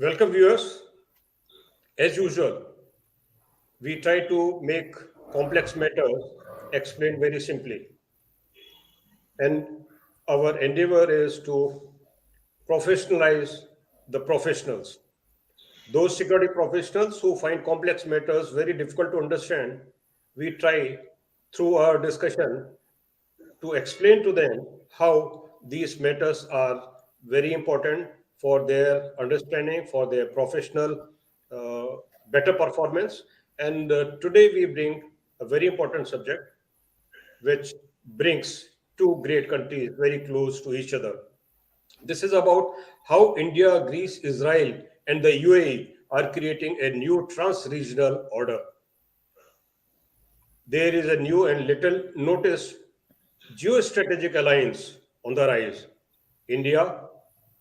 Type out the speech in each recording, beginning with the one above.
Welcome, viewers. As usual, we try to make complex matters explained very simply. And our endeavor is to professionalize the professionals. Those security professionals who find complex matters very difficult to understand, we try through our discussion to explain to them how these matters are very important for their understanding, for their professional uh, better performance. And today we bring a very important subject which brings two great countries very close to each other. This is about how India, Greece, Israel, and the UAE are creating a new trans-regional order. There is a new and little noticed geostrategic alliance on the rise. India,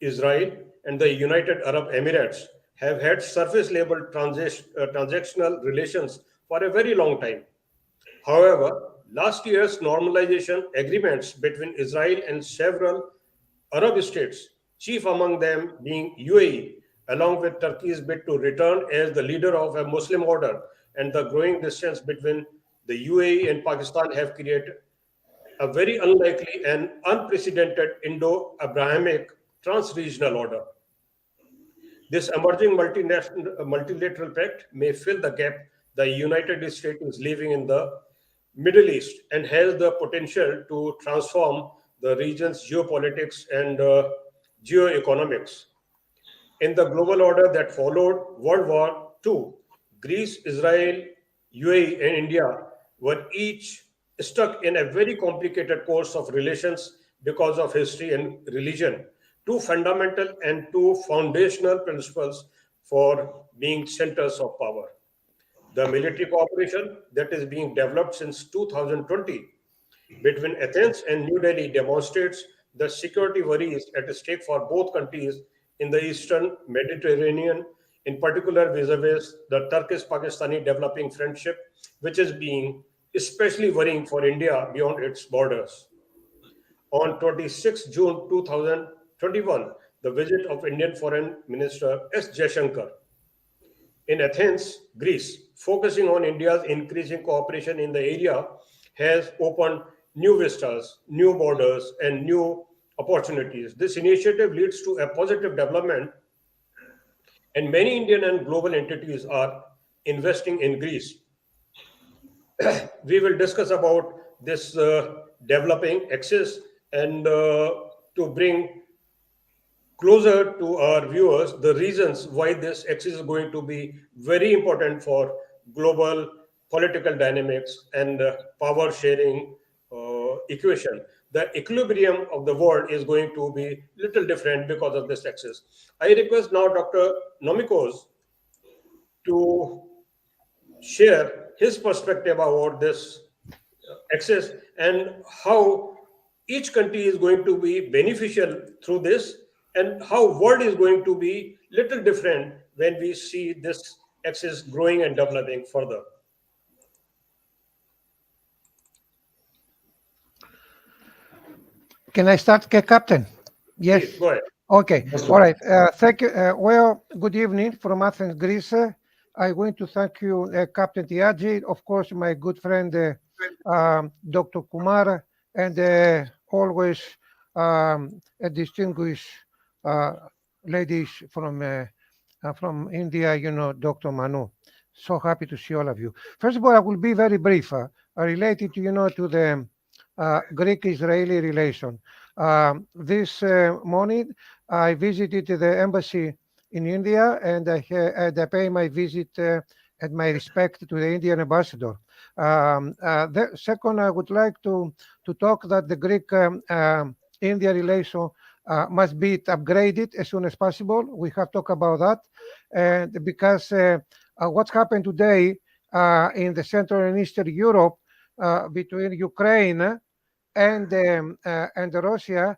Israel, and the United Arab Emirates have had surface level transactional relations for a very long time. However, last year's normalization agreements between Israel and several Arab states, chief among them being UAE, along with Turkey's bid to return as the leader of a Muslim order, and the growing distance between the UAE and Pakistan have created a very unlikely and unprecedented Indo-Abrahamic trans-regional order. This emerging multilateral pact may fill the gap the United States is leaving in the Middle East and has the potential to transform the region's geopolitics and geo-economics. In the global order that followed World War II, Greece, Israel, UAE, and India were each stuck in a very complicated course of relations because of history and religion, two fundamental and two foundational principles for being centers of power. The military cooperation that is being developed since 2020 between Athens and New Delhi demonstrates the security worries at stake for both countries in the eastern Mediterranean, in particular vis-a-vis the Turkish-Pakistani developing friendship, which is being especially worrying for India beyond its borders. On 26 June 2021, the visit of Indian Foreign Minister S. Jaishankar in Athens, Greece, focusing on India's increasing cooperation in the area, has opened new vistas, new borders, and new opportunities. This initiative leads to a positive development, and many Indian and global entities are investing in Greece. We will discuss about this developing axis and to bring closer to our viewers the reasons why this axis is going to be very important for global political dynamics and power sharing equation. The equilibrium of the world is going to be little different because of this axis. I request now Dr. Nomikos to share his perspective about this access and how each country is going to be beneficial through this and how world is going to be little different when we see this axis growing and developing further. Can I start, Captain? Yes. Please, go ahead. Okay. All right. Thank you. Well, good evening from Athens, Greece. I'm going to thank you, Captain Tiagi, of course, my good friend, Dr. Kumar, and always a distinguished ladies from from India, Dr. Manu. So happy to see all of you. First of all, I will be very brief, related to, to the Greek-Israeli relation. This morning, I visited the embassy in India, and and I pay my visit and my respect to the Indian ambassador. The second, I would like to talk that the Greek-India relation must be upgraded as soon as possible. We have talked about that, and because what's happened today in the Central and Eastern Europe between Ukraine and Russia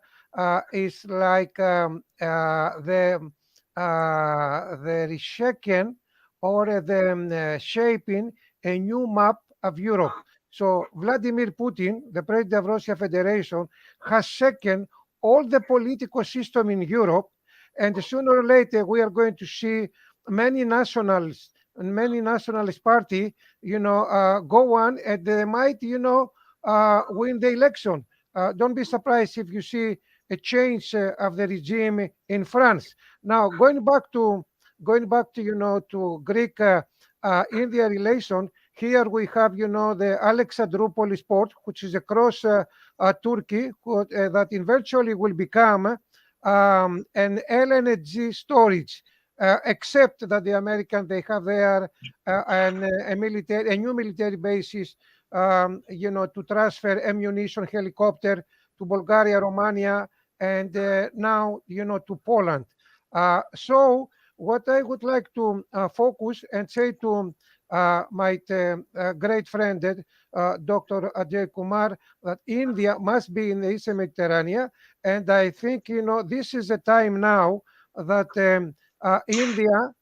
is like the reshaking or the shaping a new map of Europe. So Vladimir Putin, the president of Russia Federation, has shaken all the political system in Europe, and sooner or later we are going to see many nationals and many nationalist party, go on and they might, win the election. Don't be surprised if you see a change of the regime in France. Now, going back to to Greek India relation. Here we have the Alexandroupolis port, which is across Turkey, that eventually will become an LNG storage. Except that the Americans they have there a new military bases to transfer ammunition, helicopter to Bulgaria, Romania, and now, to Poland. So what I would like to focus and say to my great friend, Dr. Ajay Kumar, that India must be in the Eastern Mediterranean. And I think, this is a time now that India,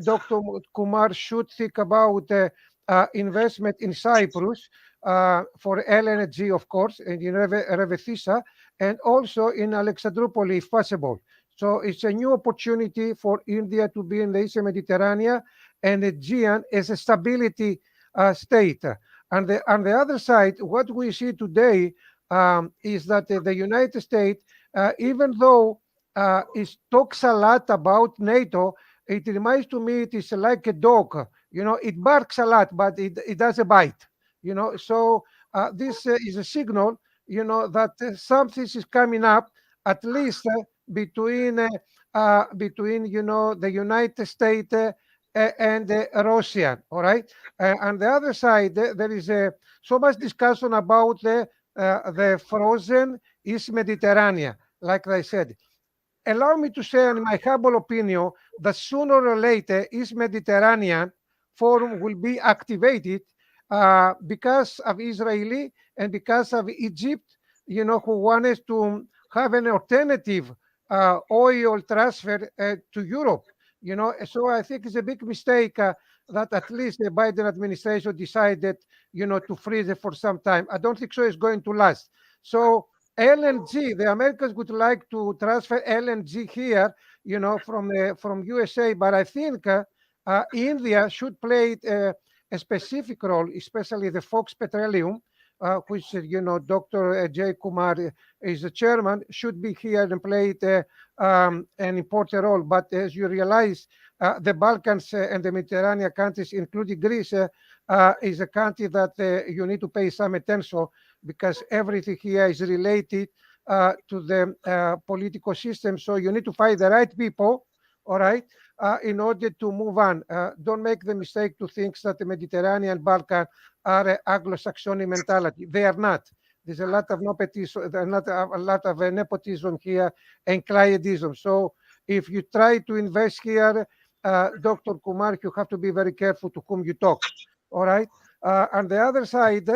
Dr. Kumar should think about investment in Cyprus for LNG, of course, and in Revethisa, and also in Alexandroupolis, if possible. So it's a new opportunity for India to be in the Eastern Mediterranean and Aegean as a stability state. On the other side, what we see today is that the United States, even though it talks a lot about NATO, it reminds to me it is like a dog. It barks a lot, but it doesn't bite. So this is a signal, that something is coming up, at least between the United States and Russia. All right. On the other side, there is so much discussion about the frozen East Mediterranean. Like I said, allow me to say, in my humble opinion, that sooner or later, East Mediterranean Forum will be activated because of Israeli and because of Egypt, who wanted to have an alternative oil transfer to Europe. So I think it's a big mistake that at least the Biden administration decided, to freeze it for some time. I don't think so it's going to last. So LNG, the Americans would like to transfer LNG here, from USA, but I think India should play a specific role, especially the Fox Petroleum, which Dr. Jay Kumar is the chairman, should be here and play an important role. But as you realize, the Balkans and the Mediterranean countries, including Greece, is a country that you need to pay some attention because everything here is related to the political system. So you need to find the right people, all right, in order to move on. Don't make the mistake to think that the Mediterranean Balkan are Anglo-Saxon mentality. They are not. There's a lot of nepotism, nepotism here and clientelism. So if you try to invest here, Dr. Kumar, you have to be very careful to whom you talk. All right. On the other side,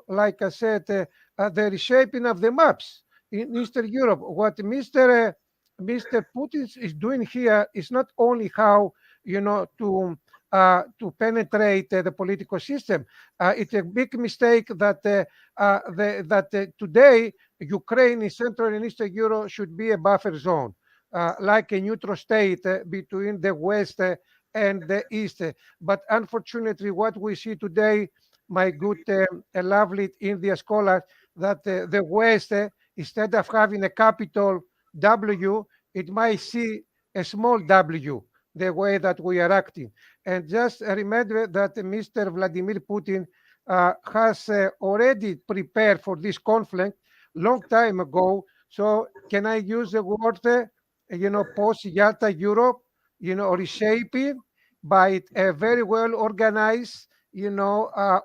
like I said, the reshaping of the maps in Eastern Europe. What Mr. Putin is doing here is not only how to penetrate the political system. It's a big mistake that today Ukraine in Central and Eastern Europe should be a buffer zone, like a neutral state between the West and the East. But unfortunately, what we see today, my good, lovely India scholar, that the West, instead of having a capital W, it might see a small w, the way that we are acting. And just remember that Mr. Vladimir Putin has already prepared for this conflict long time ago. So can I use the word, post-Yalta Europe, reshaping by a very well organized,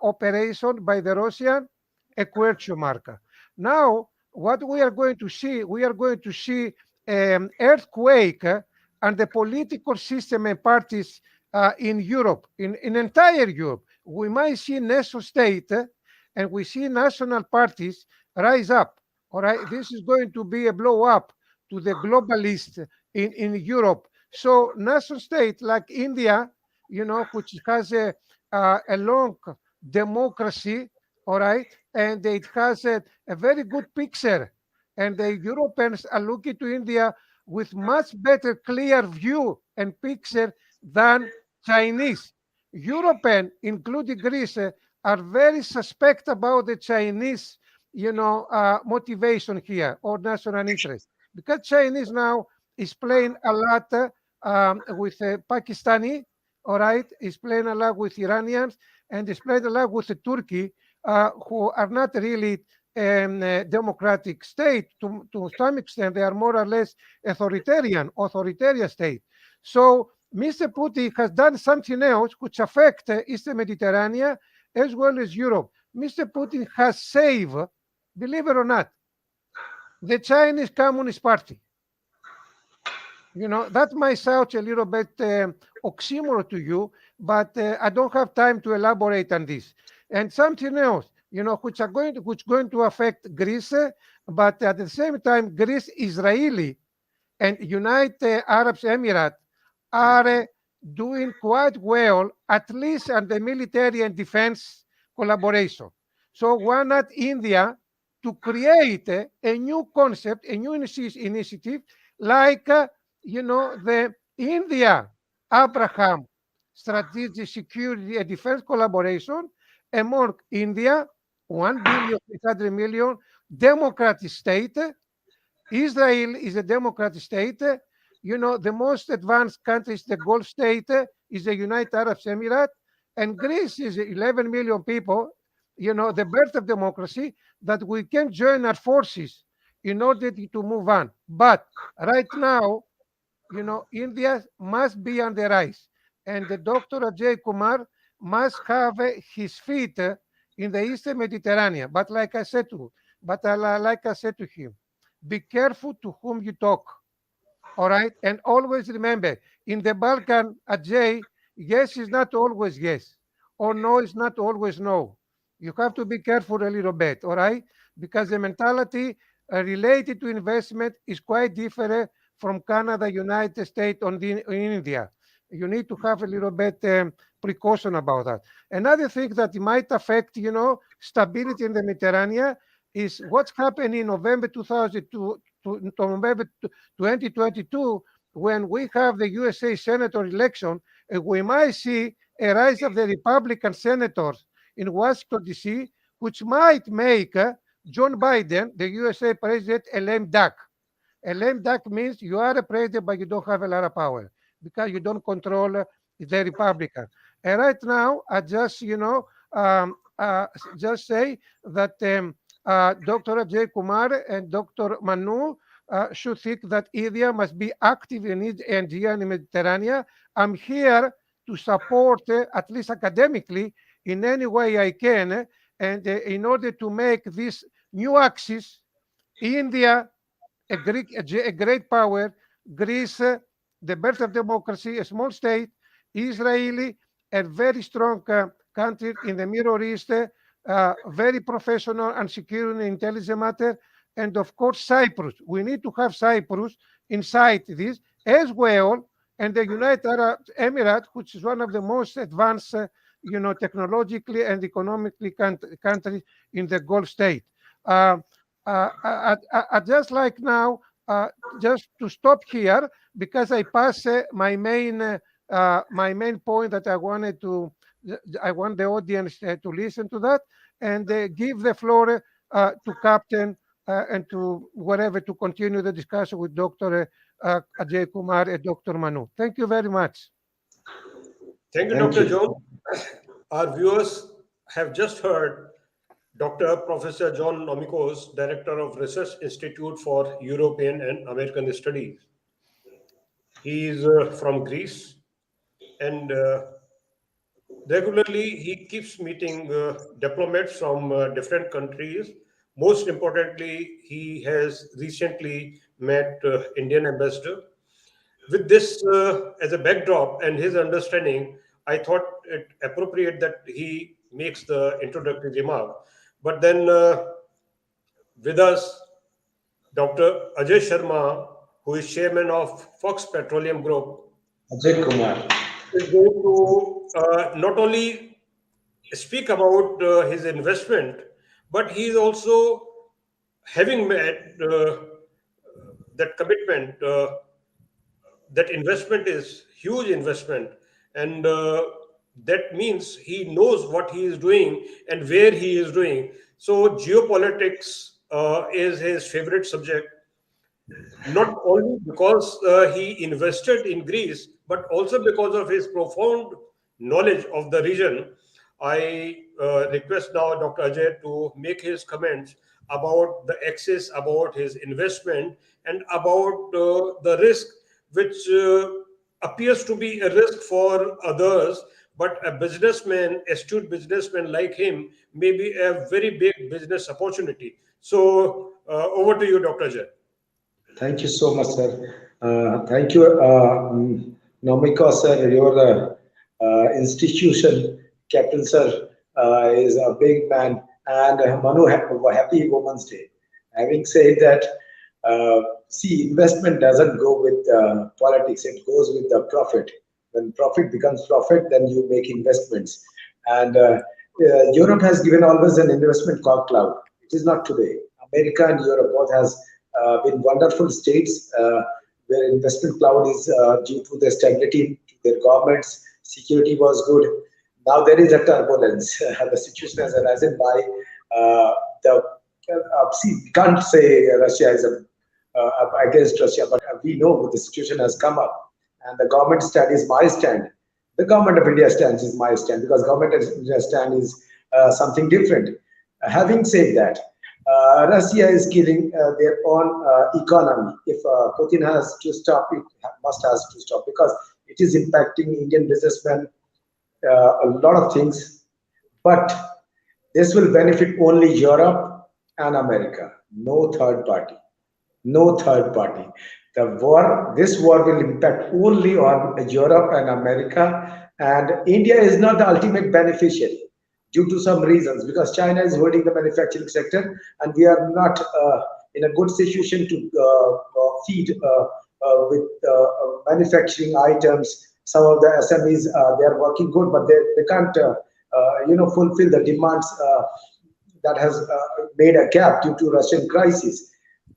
operation by the Russian, a question mark. Now, what we are going to see, we are going to see earthquake and the political system and parties in Europe, in entire Europe. We might see nation state and we see national parties rise up. All right, this is going to be a blow up to the globalist in Europe. So nation state like India, which has a long democracy, all right, and it has a very good picture. And the Europeans are looking to India with much better clear view and picture than Chinese. European, including Greece, are very suspect about the Chinese, motivation here or national interest because Chinese now is playing a lot with Pakistani, all right, is playing a lot with Iranians and is playing a lot with Turkey, who are not really democratic state to some extent. They are more or less authoritarian state. So Mr. Putin has done something else which affect Eastern Mediterranean as well as Europe. Mr. Putin has saved, believe it or not, the Chinese Communist Party. That might sound a little bit oxymoron to you, but I don't have time to elaborate on this. And something else, which going to affect Greece, but at the same time, Greece, Israeli, and United Arab Emirates are doing quite well, at least on the military and defense collaboration. So why not India to create a new concept, a new initiative like, the India Abraham strategic security and defense collaboration among India, 1,300,000,000 democratic state. Israel is a democratic state. The most advanced country is the Gulf state, is the United Arab Emirates, and Greece is 11 million people, the birth of democracy, that we can join our forces in order to move on. But right now, India must be on the rise. And the Dr. Ajay Kumar must have his feet in the Eastern Mediterranean. But like I said to him, be careful to whom you talk. All right. And always remember, in the Balkan, Ajay, yes is not always yes, or no is not always no. You have to be careful a little bit. All right. Because the mentality related to investment is quite different from Canada, United States, and in India. You need to have a little bit precaution about that. Another thing that might affect, stability in the Mediterranean is what's happened in November 2002 to November 2022 when we have the USA senator election. We might see a rise of the Republican senators in Washington, D.C., which might make John Biden, the USA president, a lame duck. A lame duck means you are a president, but you don't have a lot of power because you don't control the Republican. And right now, I just, just say that Dr. Ajay Kumar and Dr. Manu should think that India must be active in India and Mediterranean. I'm here to support, at least academically, in any way I can, and in order to make this new axis, India a great power, Greece, the birth of democracy, a small state, Israeli, a very strong country in the Middle East, very professional and secure in intelligence matter, and of course Cyprus. We need to have Cyprus inside this as well, and the United Arab Emirates, which is one of the most advanced, technologically and economically country in the Gulf state. Uh, I just like now just to stop here because I pass my main point that I want the audience to listen to that and give the floor to Captain and to whatever to continue the discussion with Dr. Ajay Kumar and Dr. Manu. Thank you very much. Thank you, Thank Dr. you. John. Our viewers have just heard Dr. Professor John Nomikos, Director of Research Institute for European and American Studies. He is from Greece, and regularly he keeps meeting diplomats from different countries. Most importantly, he has recently met Indian ambassador. With this as a backdrop and his understanding, I thought it appropriate that he makes the introductory remark. But then with us, Dr. Ajay Sharma, who is chairman of Fox Petroleum Group, Ajay Kumar. is going to not only speak about his investment, but he is also having made that commitment. That investment is huge investment, and that means he knows what he is doing and where he is doing. So geopolitics is his favorite subject, not only because he invested in Greece, but also because of his profound knowledge of the region. I request now Dr. Ajay to make his comments about the access, about his investment, and about the risk, which appears to be a risk for others. But a businessman, astute businessman like him, may be a very big business opportunity. So, over to you, Dr. Ajay. Thank you so much, sir. Thank you, Nomika, sir. Your institution, Captain, sir, is a big man. And Manu, happy Women's Day. Having said that, see, investment doesn't go with politics, it goes with the profit. When profit becomes profit, then you make investments. And Europe has given always an investment called cloud. It is not today. America and Europe both has been wonderful states where investment cloud is due to the stability to their governments, security was good. Now there is a turbulence. The situation has arisen by the see, we can't say Russia is against Russia, but we know the situation has come up, and the government stand is my stand. The government of India stands is my stand because government of India stand is something different. Having said that, Russia is killing their own economy. If Putin has to stop, it must has to stop because it is impacting Indian businessmen a lot of things. But this will benefit only Europe and America, no third party. No third party. This war will impact only on Europe and America, and India is not the ultimate beneficiary due to some reasons because China is holding the manufacturing sector, and we are not in a good situation to feed with manufacturing items. Some of the SMEs they are working good, but they can't fulfill the demands that has made a gap due to Russian crisis.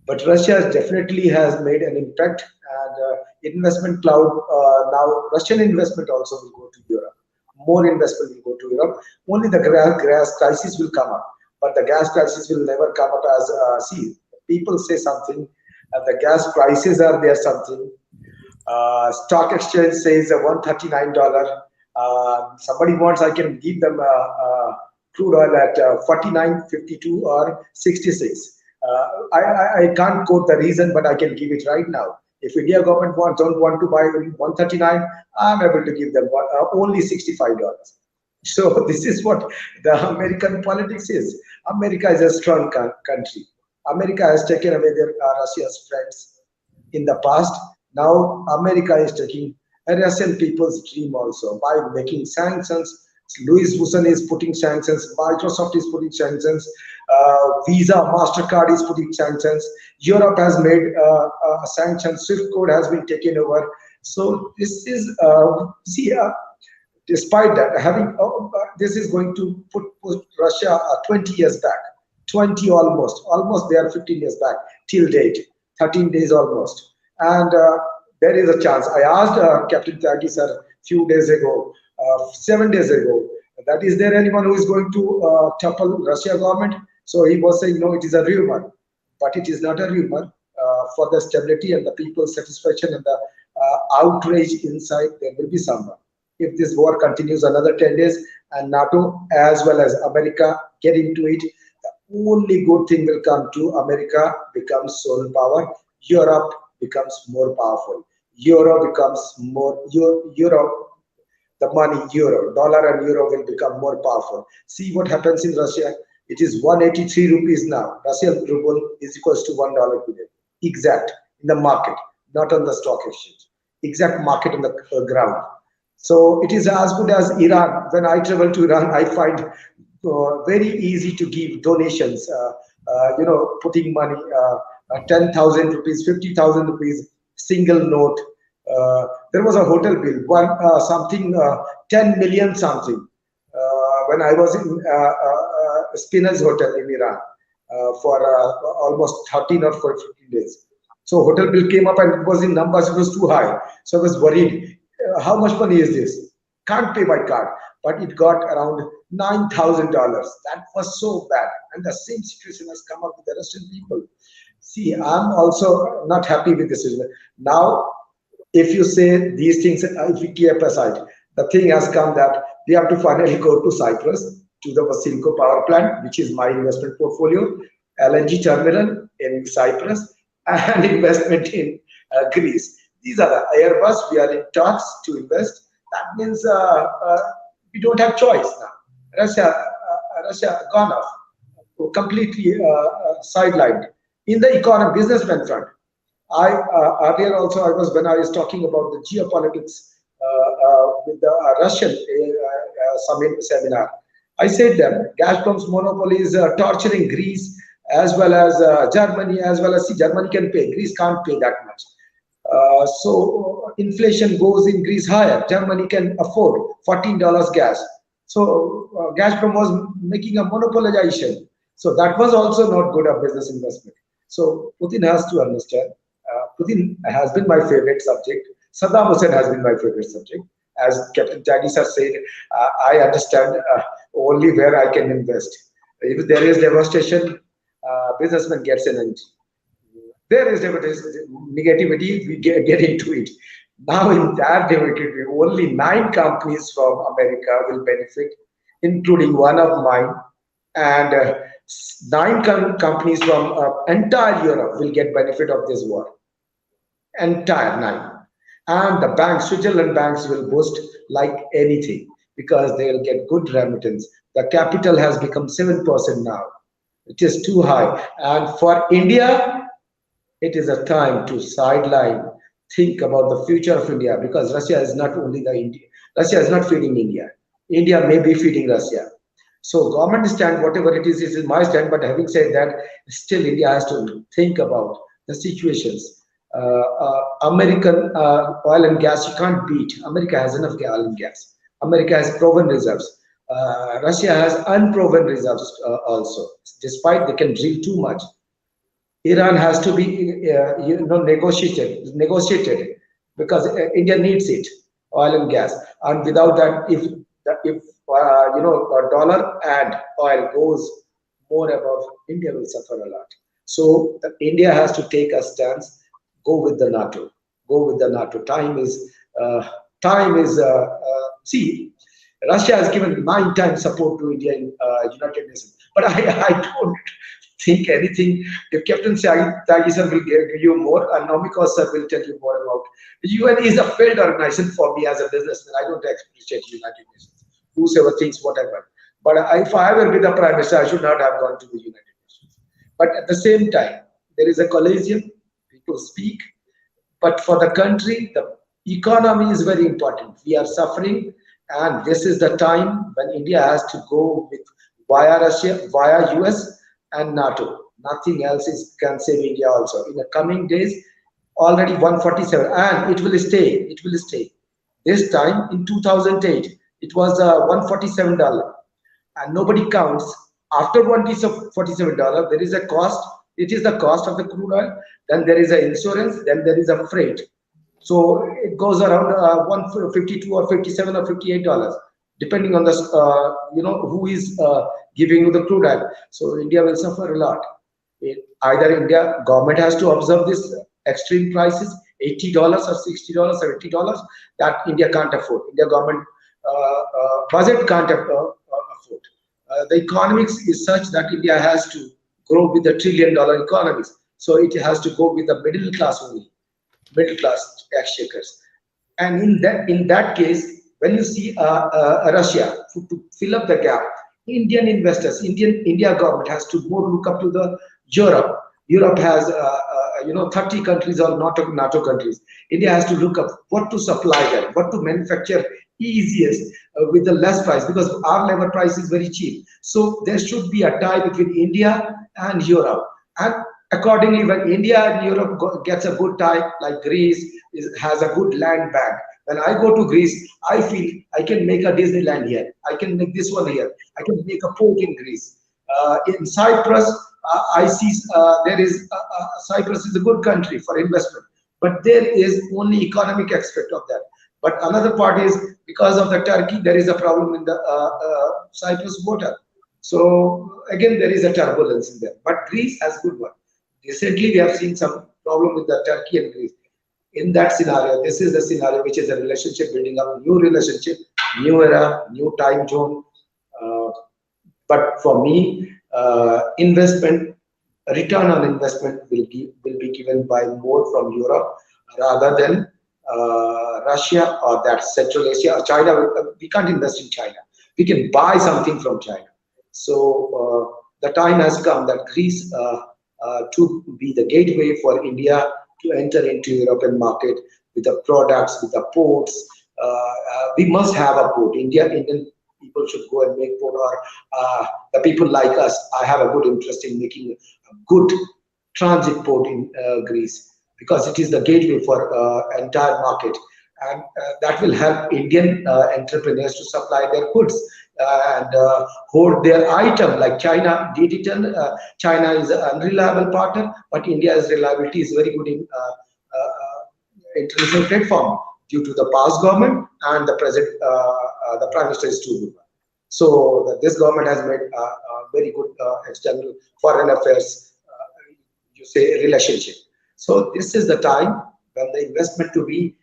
But Russia definitely has made an impact, and investment cloud now Russian investment also will go to Europe. More investment will go to Europe. Only the gas crisis will come up, but the gas crisis will never come up as see. People say something, the gas prices are there something. Stock exchange says $139. Somebody wants, I can give them crude oil at 49.52 or 66. I can't quote the reason, but I can give it right now. If India government don't want to buy 139, I'm able to give them only $65. So this is what the American politics is. America is a strong country. America has taken away their Russia's friends in the past. Now America is taking a Russian people's dream also by making sanctions. Louis Vuitton is putting sanctions. Microsoft is putting sanctions. Visa, Mastercard is putting sanctions. Europe has made sanctions. Swift code has been taken over. So this is despite that, having this is going to put Russia 20 years back, 20 almost they are 15 years back till date, 13 days almost, and there is a chance. I asked Captain Tyagi sir few days ago, 7 days ago, that is there anyone who is going to topple Russia government? So he was saying no, it is a rumor, but it is not a rumor. for the stability and the people's satisfaction and the outrage inside, there will be someone. If this war continues another 10 days and NATO as well as America get into it, the only good thing will come to America becomes sole power. Europe becomes more powerful. Euro becomes more, Euro, the money, euro, dollar and euro will become more powerful. See what happens in Russia. It is 183 rupees now. Russian ruble is equals to $1 today. Exact in the market, not on the stock exchange. Exact market on the ground. So it is as good as Iran. When I travel to Iran, I find very easy to give donations. Putting money, 10,000 rupees, 50,000 rupees, single note. There was a hotel bill, one something 10 million something. When I was in Spinner's Hotel in Iran for almost 13 or 14 days. So hotel bill came up and it was in numbers, it was too high. So I was worried. How much money is this? Can't pay by card. But it got around $9,000. That was so bad. And the same situation has come up with the Russian people. See, I'm also not happy with this. Now, if you say these things, if we keep aside, the thing has come that we have to finally go to Cyprus, to the Vasilko power plant, which is my investment portfolio, LNG terminal in Cyprus, and investment in Greece. These are the Airbus. We are in talks to invest. That means we don't have choice now. Russia gone off, completely sidelined. In the economy, businessman front, I earlier also when I was talking about the geopolitics with the Russian summit seminar, I said that Gazprom's monopoly is torturing Greece as well as Germany, as well as Germany can pay, Greece can't pay that much. So inflation goes in Greece higher. Germany can afford $14 gas. So Gazprom was making a monopolization. So that was also not good of business investment. So Putin has to understand. Putin has been my favorite subject. Saddam Hussein has been my favorite subject. As Captain Jaggi sir said, I understand only where I can invest. If there is devastation, businessman gets an entry. There is negativity, we get into it. Now in that negativity, only 9 companies from America will benefit, including one of mine, and 9 companies from entire Europe will get benefit of this war. Entire 9. And the banks, Switzerland banks will boost like anything because they will get good remittance. The capital has become 7% now. It is too high. And for India, it is a time to sideline, think about the future of India, because Russia is not only the India. Russia is not feeding India. India may be feeding Russia. So government stand, whatever it is my stand. But having said that, still India has to think about the situations. American oil and gas, you can't beat. America has enough oil and gas. America has proven reserves. Russia has unproven reserves also, despite they can drill too much. Iran has to be negotiated because India needs it, oil and gas. And without that, if dollar and oil goes more above, India will suffer a lot. So India has to take a stance. Go with the NATO. Go with the NATO. See, Russia has given 9 times support to India in United Nations. But I don't think anything. If Captain Tyagi sir will give you more, and Nomiko sir will tell you more about. The UN is a failed organization for me as a businessman. I don't appreciate United Nations. Whosoever thinks whatever. But if I were with the Prime Minister, I should not have gone to the United Nations. But at the same time, there is a collegium. People speak. But for the country, the economy is very important. We are suffering, and this is the time when India has to go with via Russia, via US and NATO. Nothing else can save India also. In the coming days, already 147, and it will stay. It will stay. This time in 2008, it was $147, and nobody counts. After $147, there is a cost. It is the cost of the crude oil. Then there is an insurance. Then there is a freight. So it goes around 152 or 57 or $58, depending on the who is giving you the crude oil. So India will suffer a lot. Either India government has to observe this extreme prices, $80 or $60, $70, that India can't afford. India government budget can't afford. The economics is such that India has to grow with the $1 trillion economies. So it has to go with the middle class only, middle class exchequers. And in that case, when you see Russia to fill up the gap, India government has to more look up to the Europe. Europe has 30 countries or NATO countries. India has to look up what to supply them, what to manufacture easiest with the less price, because our labor price is very cheap. So there should be a tie between India and Europe. And accordingly, when India and Europe gets a good tie, like Greece has a good land bank. When I go to Greece, I feel I can make a Disneyland here. I can make this one here. I can make a port in Greece. In Cyprus, I see there is Cyprus is a good country for investment, but there is only economic aspect of that. But another part is because of the Turkey, there is a problem in the Cyprus water. So again, there is a turbulence in there. But Greece has good one. Recently, we have seen some problem with the Turkey and Greece. In that scenario, this is the scenario which is a relationship building up, new relationship, new era, new time zone. Uh, but for me, investment return on investment will be given by more from Europe rather than Russia or that Central Asia or China. We can't invest in China. We can buy something from China. So the time has come that Greece to be the gateway for India to enter into European market with the products, with the ports. We must have a port. Indian people should go and make port, or the people like us. I have a good interest in making a good transit port in Greece, because it is the gateway for entire market, and that will help Indian entrepreneurs to supply their goods and hold their item like China did it. And China is an unreliable partner, but India's reliability is very good in international platform due to the past government, and the present the prime minister is too good. So this government has made a very good external foreign affairs, you say, relationship. So this is the time when the investment to be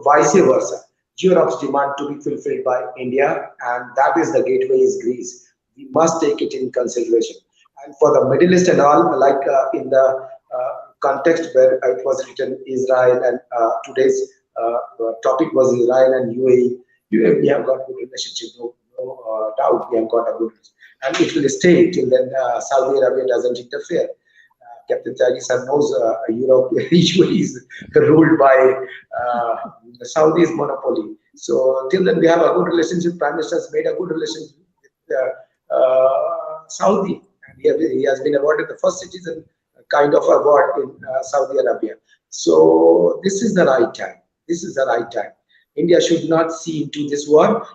vice versa. Europe's demand to be fulfilled by India, and that is the gateway is Greece. We must take it in consideration. And for the Middle East and all, like in the context where it was written Israel, and today's topic was Israel and UAE. We have got good relationship, no doubt. We have got a good, and it will stay till then. Saudi Arabia doesn't interfere. Captain Taghi sir knows Europe usually is ruled by the Saudis' monopoly. So till then we have a good relationship. Prime Minister has made a good relationship with Saudi, and he has been awarded the first citizen kind of award in Saudi Arabia. So this is the right time. This is the right time. India should not see into this war.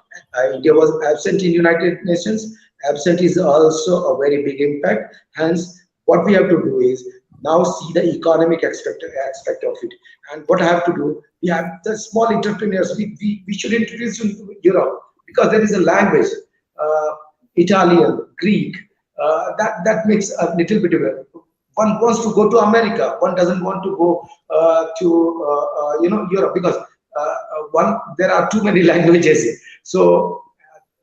India was absent in United Nations. Absent is also a very big impact. Hence, what we have to do is now see the economic aspect of it. And what I have to do, we have the small entrepreneurs. We should introduce to Europe, because there is a language, Italian, Greek. That makes a little bit of it. One wants to go to America. One doesn't want to go to Europe, because there are too many languages. So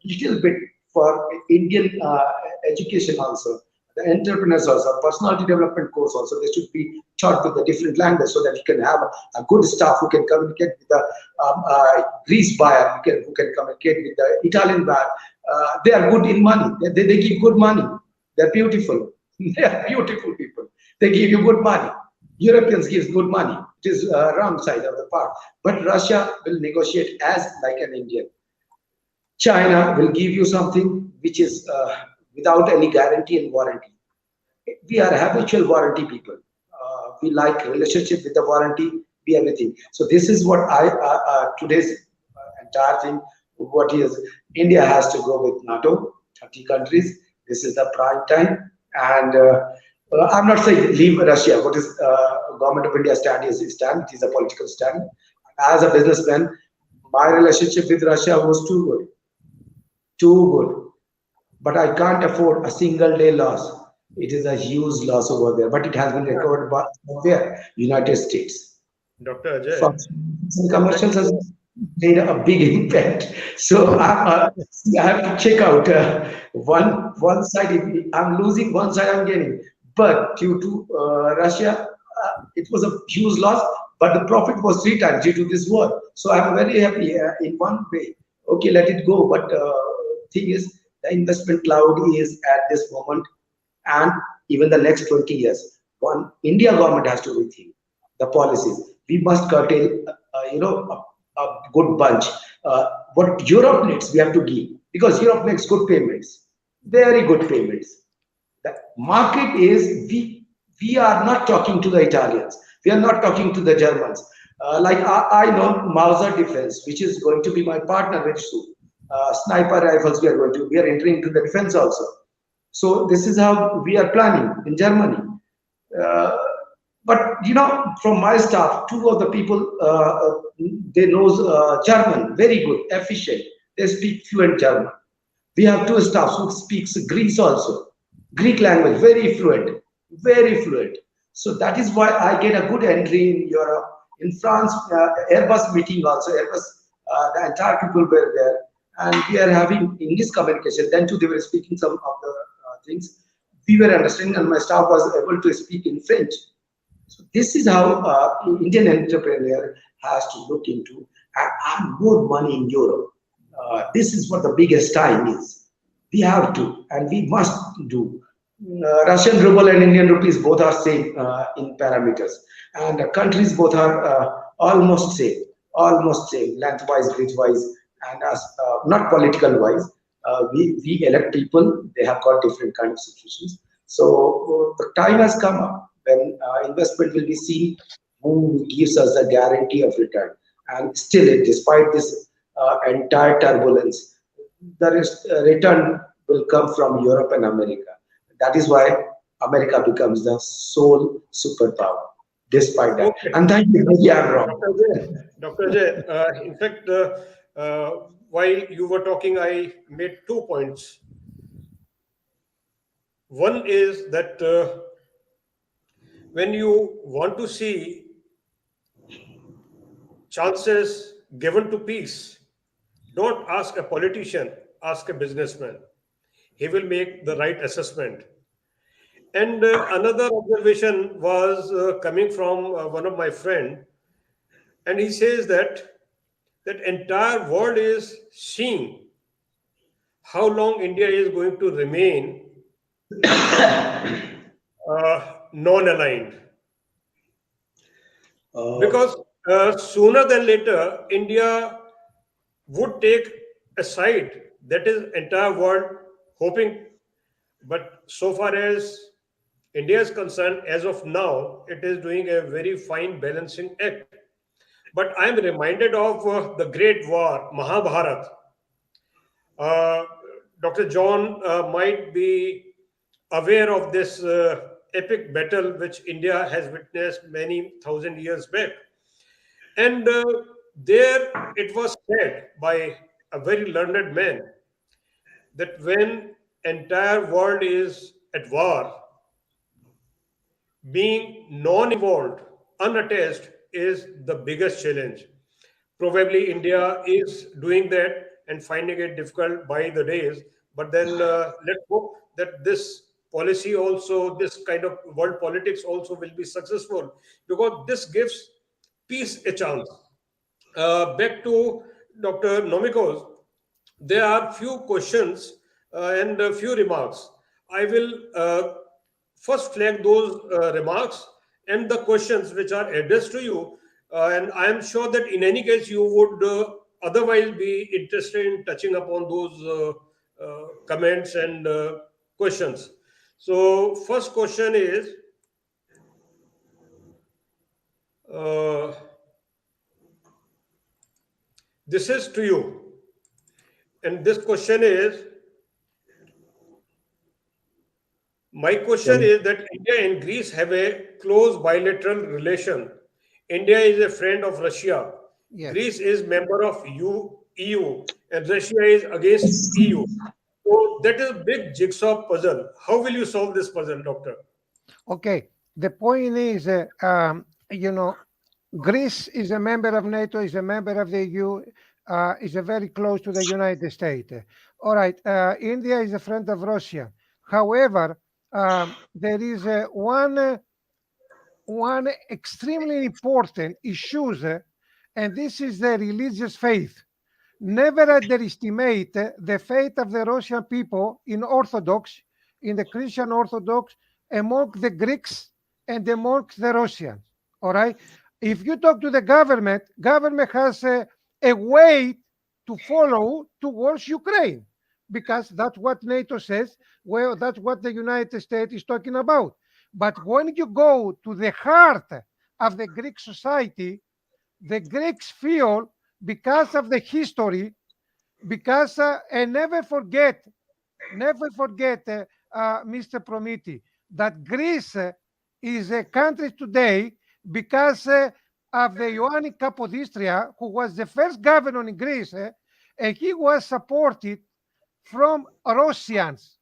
little bit for Indian education also. The entrepreneurs also, personality development course also, they should be taught with the different language, so that you can have a good staff who can communicate with the Greece buyer, who can communicate with the Italian buyer. They are good in money. They give good money. They're beautiful. They are beautiful people. They give you good money. Europeans give good money. It is wrong side of the part. But Russia will negotiate as like an Indian. China will give you something which is without any guarantee and warranty. We are habitual warranty people. We like relationship with the warranty, be everything. So this is what today's entire thing. What is India has to go with NATO, 30 countries. This is the prime time, and I'm not saying leave Russia. What is government of India stand is stand. It is a political stand. As a businessman, my relationship with Russia was too good, too good. But I can't afford a single day loss. It is a huge loss over there, but it has been recovered by where? United States. Dr. Ajay, Fox and that commercials has made a big impact. So I have to check out one side. If I'm losing one side, I'm gaining. But due to Russia, it was a huge loss. But the profit was three times due to this war. So I'm very happy in one way. Okay, let it go. But thing is, the investment cloud is at this moment and even the next 20 years. One India government has to rethink the policies. We must curtail, a good bunch. What Europe needs, we have to give because Europe makes good payments, very good payments. The market is we are not talking to the Italians. We are not talking to the Germans. Like I know Mauser Defense, which is going to be my partner very soon. Sniper rifles, we are entering into the defense also. So this is how we are planning in Germany. Uh, but from my staff, two of the people they knows German very good, efficient. They speak fluent German. We have two staffs who speaks Greek also, Greek language very fluent, very fluent. So that is why I get a good entry in Europe. In France, Airbus meeting also. Airbus, the entire people were there, and we are having English communication. Then too, they were speaking some of the things we were understanding, and my staff was able to speak in French. So this is how Indian entrepreneur has to look into and earn more money in Europe. This is what the biggest time is. We have to, and we must do. Russian ruble and Indian rupees both are same in parameters, and the countries both are almost same, lengthwise, bridge-wise, and as not political wise. We elect people; they have got different kind of situations. So the time has come up when investment will be seen who gives us a guarantee of return. And still, despite this entire turbulence, the return will come from Europe and America. That is why America becomes the sole superpower, despite that. okay. And thank you, maybe I'm wrong. Dr. Ajay, Dr. Ajay, in fact, while you were talking, I made 2 points. One is that when you want to see chances given to peace, don't ask a politician, ask a businessman. He will make the right assessment. And another observation was coming from one of my friend, and he says that entire world is seeing how long India is going to remain non-aligned, Uh, because sooner than later India would take a side that is entire world hoping. But so far as India is concerned, as of now, it is doing a very fine balancing act. But I am reminded of the great war, Mahabharata. Uh, Dr. John might be aware of this epic battle which India has witnessed many thousand years back. And there it was said by a very learned man that when entire world is at war, being non-involved, unattached is the biggest challenge. Probably India is doing that and finding it difficult by the days. But then let's hope that this policy also, this kind of world politics also will be successful, because this gives peace a chance. Back to Dr. Nomikos, there are few questions and a few remarks. I will first flag those remarks and the questions which are addressed to you. And I am sure that in any case you would otherwise be interested in touching upon those comments and questions. So, first question is uh, this is to you. And this question is, my question sorry. is that India and Greece have a close bilateral relation. India is a friend of Russia. Yes. Greece is member of EU, and Russia is against EU. So that is a big jigsaw puzzle. How will you solve this puzzle, doctor? Okay, the point is, Greece is a member of NATO, is a member of the EU, is a very close to the United States. All right, India is a friend of Russia. However, there is one extremely important issue, and this is the religious faith. Never underestimate the faith of the Russian people in Orthodox, in the Christian Orthodox, among the Greeks and among the Russians. All right. If you talk to the government has a way to follow towards Ukraine because that's what NATO says. Well, that's what the United States is talking about. But when you go to the heart of the Greek society, the Greeks feel because of the history, because and never forget, Mr. Promiti, that Greece is a country today because of the Ioannis Kapodistria, who was the first governor in Greece, and he was supported from Russians.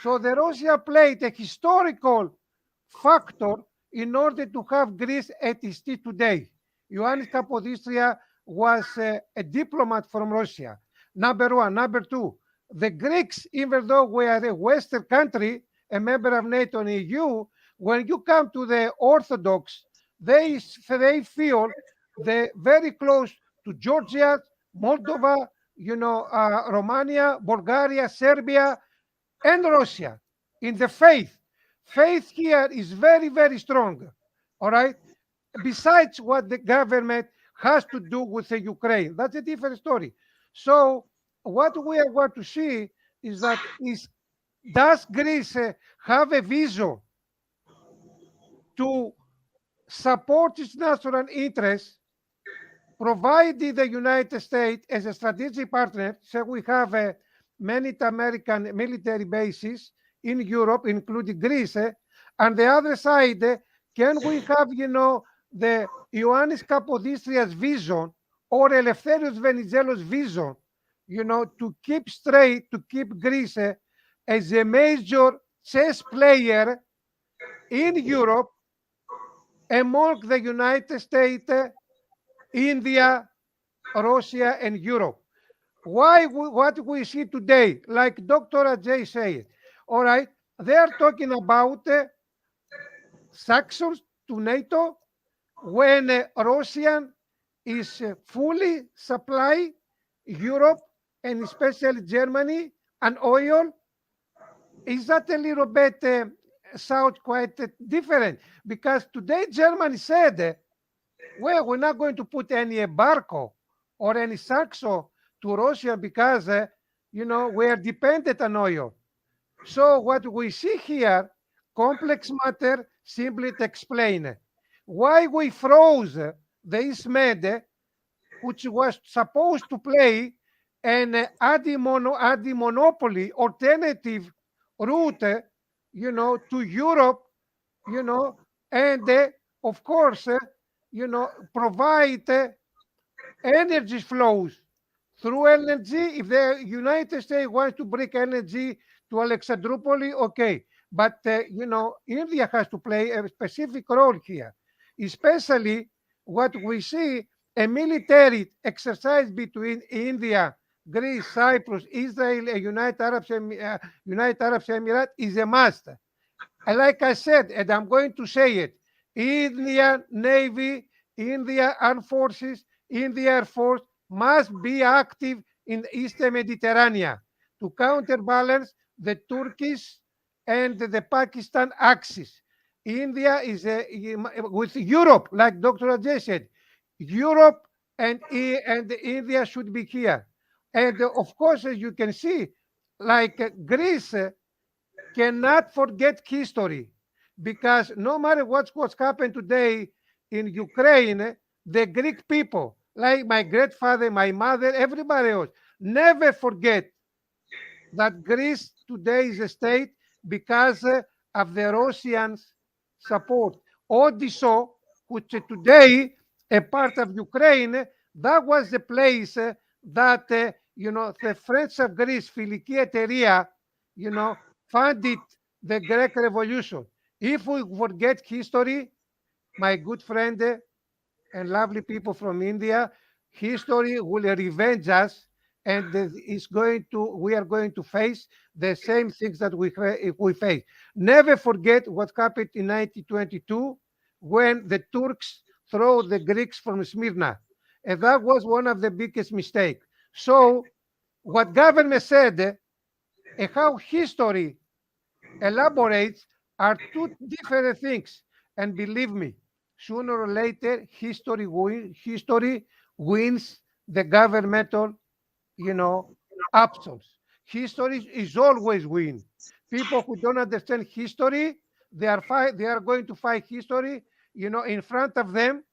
So the Russia played a historical factor in order to have Greece at its seat today. Ioannis Kapodistria was a diplomat from Russia. Number one. Number two, the Greeks, even though we are a Western country, a member of NATO and EU, when you come to the Orthodox, they feel they very close to Georgia, Moldova, Romania, Bulgaria, Serbia, and Russia in the faith. Faith here is very, very strong. All right. Besides what the government has to do with the Ukraine, that's a different story. So what we are going to see is that is does Greece have a vision to support its national interests, provided the United States as a strategic partner? So we have many American military bases in Europe, including Greece. On the other side, can we have, the Ioannis Kapodistria's vision or Eleftherios Venizelos' vision, to keep straight, to keep Greece as a major chess player in Europe among the United States, India, Russia, and Europe? What we see today, like Dr. Ajay said, all right, they are talking about sanctions to NATO when Russia is fully supply Europe and especially Germany and oil. Is that a little bit sound quite different? Because today Germany said, well, we're not going to put any embargo or any sanction to Russia because, we are dependent on oil. So what we see here, complex matter, simply to explain why we froze the East Med, which was supposed to play an monopoly alternative route, to Europe, and of course, provide energy flows through LNG. If the United States wants to bring energy to Alexandroupoli, okay. But, India has to play a specific role here, especially what we see a military exercise between India, Greece, Cyprus, Israel, and United Arab Emirates is a must. And like I said, and I'm going to say it, Indian Navy, India Armed Forces, India Air Force must be active in the Eastern Mediterranean to counterbalance the Turkish and the Pakistan axis. India is with Europe, like Dr. Ajay said, Europe and India should be here. And of course, as you can see, like Greece cannot forget history because no matter what's happened today in Ukraine, the Greek people, like my grandfather, my mother, everybody else, never forget that Greece today is a state because of the Russians' support. Odysseus, which today a part of Ukraine, that was the place that the French of Greece, Φιλική εταιρεία, funded the Greek Revolution. If we forget history, my good friend and lovely people from India, history will revenge us, and we are going to face the same things that we face. Never forget what happened in 1922 when the Turks threw the Greeks from Smyrna, and that was one of the biggest mistakes. So, what government said and how history elaborates are two different things. And believe me, sooner or later, history wins the governmental, you know, options. History is always win. People who don't understand history, they are going to fight history, in front of them,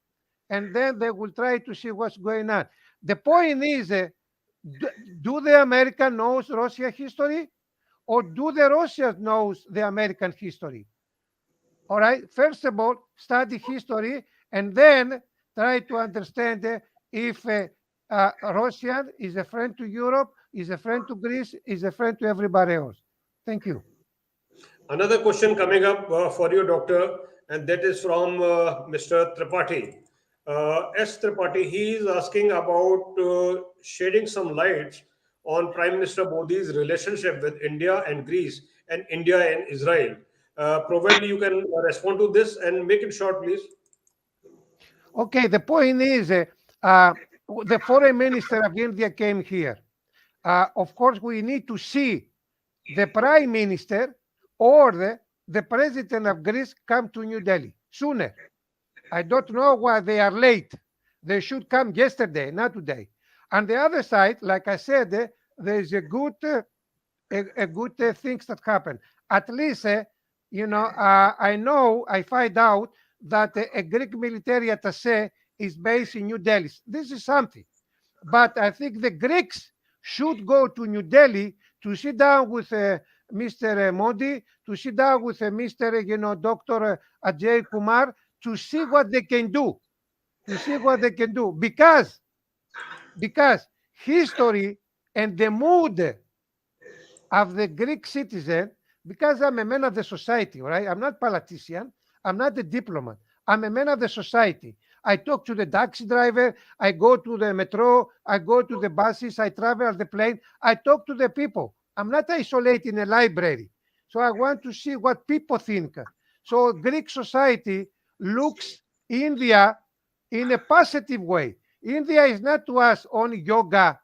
and then they will try to see what's going on. The point is, do, do the American knows Russia history? Or do the Russians knows the American history? All right. First of all, study history and then try to understand if Russian is a friend to Europe, is a friend to Greece, is a friend to everybody else. Thank you. Another question coming up for you, Doctor, and that is from Mr. Tripathi. S. Tripathi, he is asking about shedding some lights on Prime Minister Modi's relationship with India and Greece and India and Israel. Probably you can respond to this and make it short, please. Okay. The point is, the foreign minister of India came here. Of course, we need to see the prime minister or the president of Greece come to New Delhi sooner. I don't know why they are late. They should come yesterday, not today. On the other side, like I said, there is a good things that happen. At least, I find out that a Greek military attaché is based in New Delhi. This is something. But I think the Greeks should go to New Delhi to sit down with Mr. Modi, to sit down with Mr. Dr. Ajay Kumar, to see what they can do, because history and the mood of the Greek citizen, because I'm a man of the society, right? I'm not politician. I'm not a diplomat. I'm a man of the society. I talk to the taxi driver. I go to the metro. I go to the buses. I travel on the plane. I talk to the people. I'm not isolated in a library. So I want to see what people think. So Greek society looks India in a positive way. India is not to us only yoga,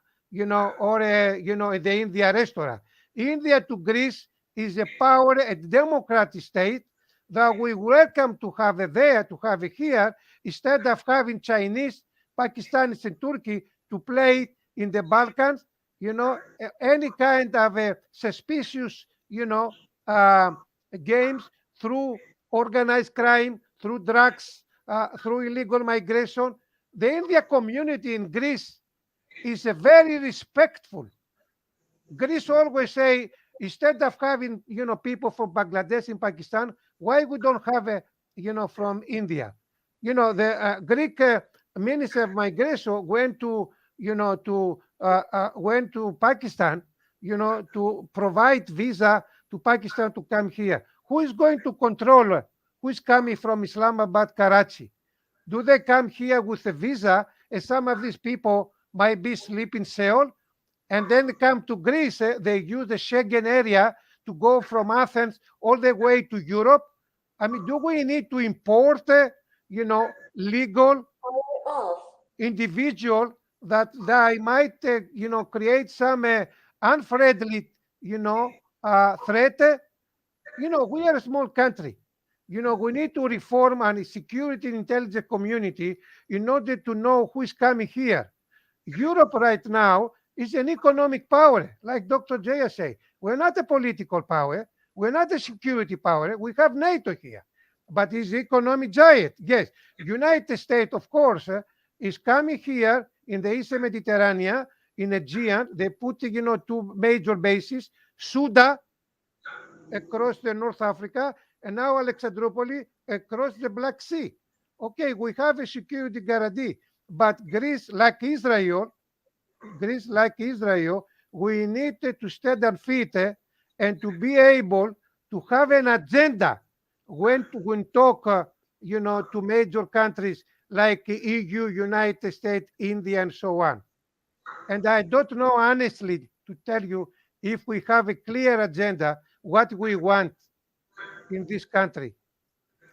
or the India restaurant. India to Greece is a power, a democratic state that we welcome to have it there, to have it here, instead of having Chinese, Pakistanis, and Turkey to play in the Balkans, any kind of suspicious, games through organized crime, through drugs, through illegal migration. The India community in Greece is a very respectful. Greece always say, instead of having people from Bangladesh and Pakistan, why we don't have from India? The Greek minister of migration went to went to Pakistan, to provide visa to Pakistan to come here. Who is going to control who is coming from Islamabad, Karachi? Do they come here with a visa? And some of these people might be sleeping in Seoul, and then come to Greece. They use the Schengen area to go from Athens all the way to Europe. I mean, do we need to import, legal individual that might, create some unfriendly, threat? We are a small country. We need to reform our security and intelligence community in order to know who is coming here. Europe right now is an economic power, like Dr. Jaya said. We're not a political power. We're not a security power. We have NATO here, but it's economic giant. Yes, United States, of course, is coming here in the Eastern Mediterranean, in Aegean. They put, two major bases, Suda across the North Africa, and now Alexandropoli across the Black Sea. Okay, we have a security guarantee, but Greece, like Israel, Greece, like Israel, we need to stand our feet and to be able to have an agenda when talk, to major countries like EU, United States, India, and so on. And I don't know honestly to tell you if we have a clear agenda what we want in this country.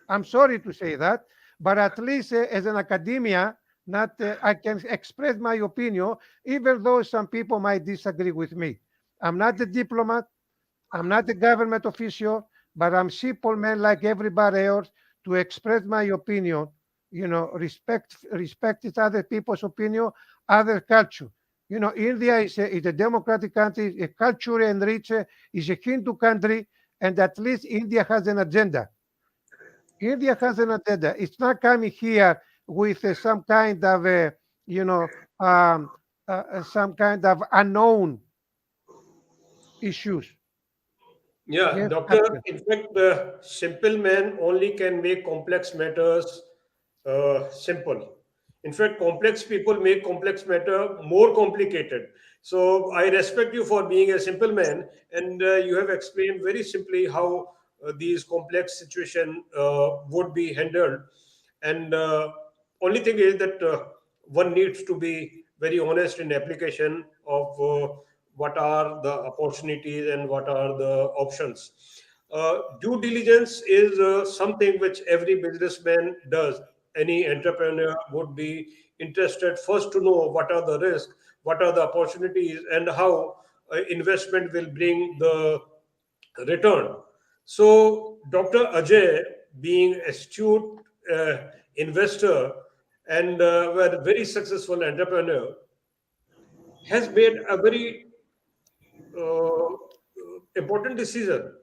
I'm sorry to say that, but at least as an academia, not I can express my opinion, even though some people might disagree with me. I'm not a diplomat. I'm not a government official, but I'm simple man like everybody else to express my opinion. Respect each other people's opinion, other culture. India is a democratic country, a culture enriched, is a Hindu country, and at least India has an agenda. India has an agenda. It's not coming here with some kind of, you know, um, some kind of unknown issues. Yeah, Yes, doctor. Captain. In fact, the simple man only can make complex matters simple. In fact, complex people make complex matter more complicated. So I respect you for being a simple man, and you have explained very simply how these complex situation would be handled. And only thing is that one needs to be very honest in application of what are the opportunities and what are the options. Due diligence is something which every businessman does. Any entrepreneur would be interested first to know what are the risks, what are the opportunities, and how investment will bring the return. So, Dr. Ajay, being astute uh, investor and a very successful entrepreneur, has made a very important decision: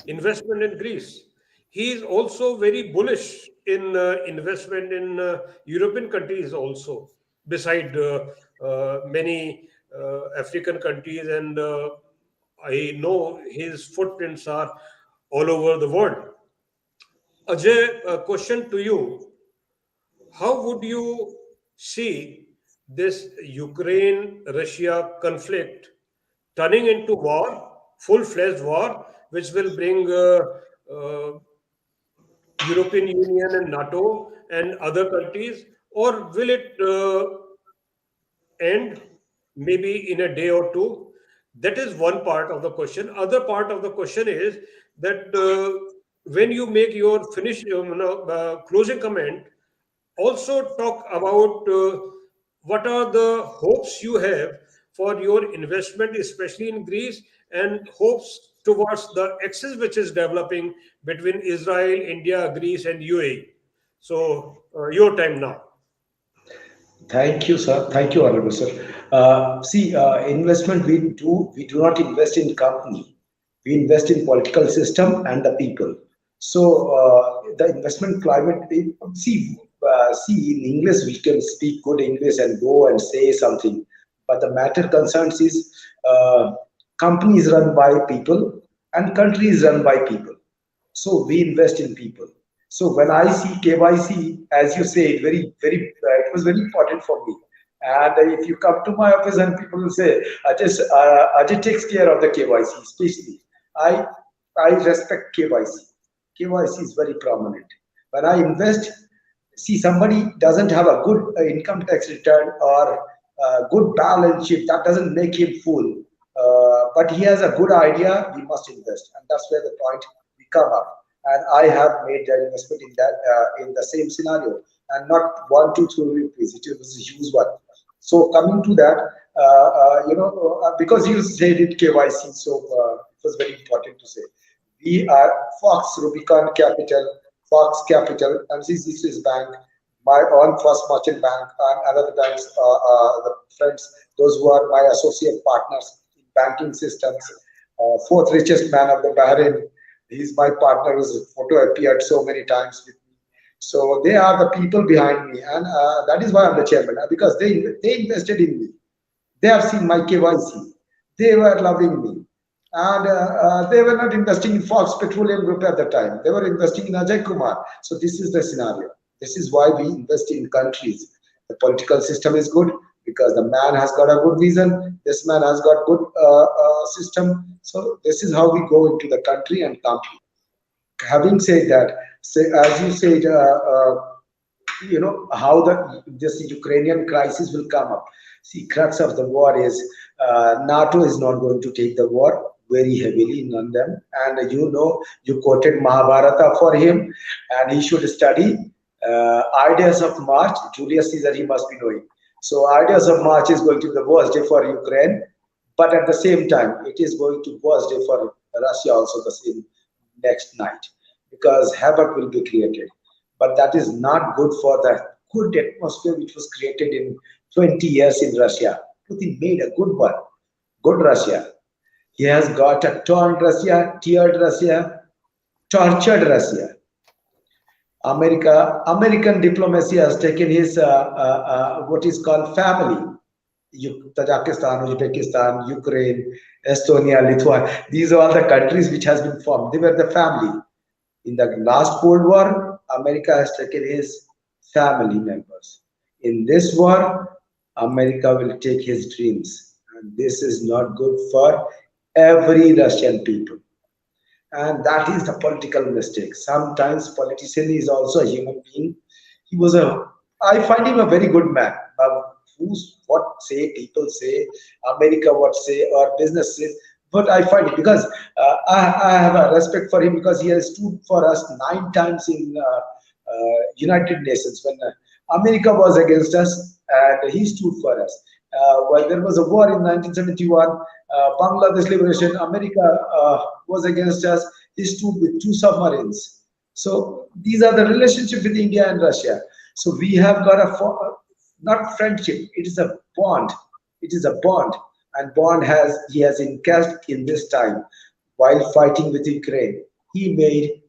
investment in Greece. He is also very bullish in investment in European countries also, beside many African countries, and I know his footprints are all over the world. Ajay, a question to you: how would you see this Ukraine-Russia conflict turning into war, full-fledged war, which will bring uh, European Union and NATO and other countries, or will it end maybe in a day or two? That is one part of the question. Other part of the question is that when you make your closing comment, also talk about what are the hopes you have for your investment, especially in Greece, and hopes towards the axis which is developing between Israel, India, Greece, and UAE. So, your time now. Thank you, sir. Thank you, Honorable Sir. Investment we do not invest in company. We invest in political system and the people. So the investment climate. In English we can speak good English and go and say something, but the matter concerns is companies run by people and countries run by people. So we invest in people. So when I see KYC, as you say, it was very important for me. And if you come to my office and people will say, Ajay takes care of the KYC, especially. I, I respect KYC. KYC is very prominent. When I invest, see somebody doesn't have a good income tax return or good balance sheet, that doesn't make him fool. But he has a good idea, we must invest, and that's where the point we come up. And I have made that investment in that in the same scenario, and not 1 2 3 rupees, it was a huge one. So coming to that, because you said it KYC, so it was very important to say we are Fox Rubicon Capital, Fox Capital, MCCC's bank, my own first merchant bank, and other banks, the friends, those who are my associate partners in banking systems. Fourth richest man of the Bahrain, he's my partner, whose photo appeared so many times with me. So they are the people behind me, and that is why I'm the chairman, because they invested in me. They have seen my KYC. They were loving me. And they were not investing in Fox Petroleum Group at the time. They were investing in Ajay Kumar. So this is the scenario. This is why we invest in countries. The political system is good. because the man has got a good vision. This man has got good system. So this is how we go into the country and compete. Having said that, say, as you said, how the this Ukrainian crisis will come up. See, crux of the war is NATO is not going to take the war very heavily, none of them. And you quoted Mahabharata for him, and he should study ideas of March. Julius Caesar, he must be knowing. So, ideas of March is going to be the worst day for Ukraine, but at the same time, it is going to be worst day for Russia also the same next night, because havoc will be created. But that is not good for the good atmosphere which was created in 20 years in Russia. Putin made a good one, good Russia. He has got a torn Russia, tiered Russia, tortured Russia. American diplomacy has taken his what is called family. Tajikistan, Uzbekistan, Ukraine, Estonia, Lithuania. These are all the countries which has been formed. They were the family. In the last Cold War, America has taken his family members. In this war, America will take his dreams. And this is not good for every Russian people. And that is the political mistake. Sometimes politician is also a human being. He was a, I find him a very good man. Who's what say people say, America what say, or business says. But I find it because I have a respect for him because he has stood for us 9 times in United Nations when America was against us and he stood for us. While there was a war in 1971, Bangladesh liberation, America was against us. He stood with 2 submarines. So these are the relationship with India and Russia. So we have got not friendship. It is a bond. It is a bond, and bond he has encashed in this time while fighting with Ukraine. He made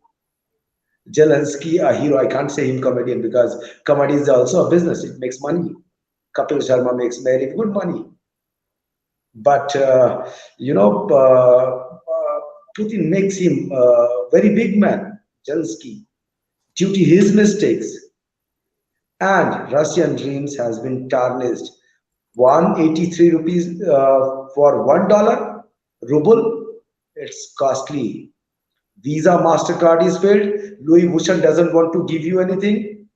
Zelensky a hero. I can't say him comedian because comedy is also a business. It makes money. Kapil Sharma makes very good money. But Putin makes him a very big man, Zelensky, due to his mistakes. And Russian dreams has been tarnished. 183 rupees for $1 ruble. It's costly. Visa, MasterCard is failed. Louis Vuitton doesn't want to give you anything.